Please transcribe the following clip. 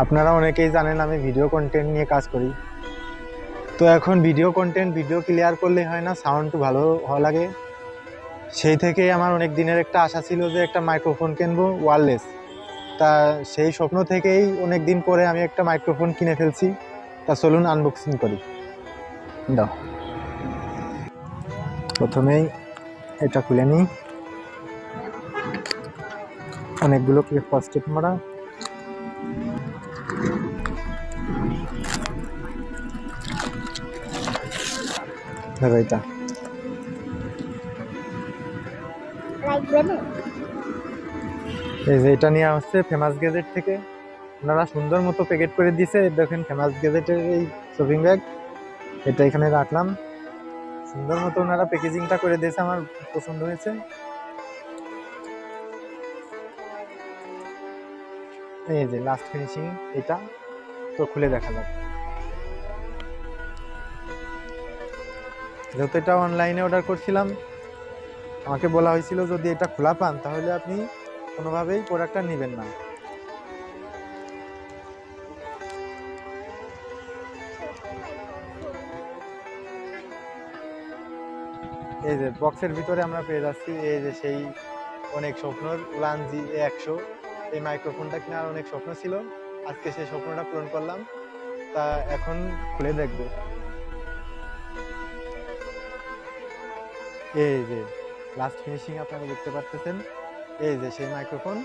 আপনারা অনেকেই জানেন আমি ভিডিও কন্টেন্ট নিয়ে কাজ করি। তো এখন ভিডিও কন্টেন্ট ভিডিও ক্লিয়ার করলেই হয় না, সাউন্ড ভালো হওয়া লাগে। সেই থেকেই আমার অনেক দিনের একটা আশা ছিল যে একটা মাইক্রোফোন কিনবো ওয়্যারলেস। তা সেই স্বপ্ন থেকেই অনেক দিন পরে আমি একটা মাইক্রোফোন কিনে ফেলছি। তা চলুন আনবক্সিং করি। দাও, প্রথমেই এটা খুলে নিই। অনেকগুলো ফার্স্ট স্টেপ মারা। ধরো এটা এই যে এটা নিয়ে আসছে ফেমাস গ্যাজেট থেকে। ওনারা সুন্দর মতো প্যাকেট করে দিয়েছে। দেখেন ফেমাস গ্যাজেটের এই শপিং ব্যাগ, এটা এখানে রাখলাম। সুন্দর মতো ওনারা প্যাকেজিংটা করে দিয়েছে, আমার পছন্দ হয়েছে। এই যে লাস্ট ফিনিশিং এটা। তো খুলে দেখা যাক। যেহেতু এটা অনলাইনে অর্ডার করছিলাম, আমাকে বলা হয়েছিল যদি এটা খোলা পান তাহলে আপনি কোনোভাবেই প্রোডাক্টটা নেবেন না। এই যে বক্সের ভিতরে আমরা পেয়ে যাচ্ছি এই যে সেই অনেক স্বপ্নর উলান G100। এই মাইক্রোফোনটা কেনার অনেক স্বপ্ন ছিল, আজকে সেই স্বপ্নটা পূরণ করলাম। তা এখন খুলে দেখবো। এই যে লাস্ট ফিনিশিং আপনারা দেখতে পাচ্ছেন, এই যে সেই মাইক্রোফোন।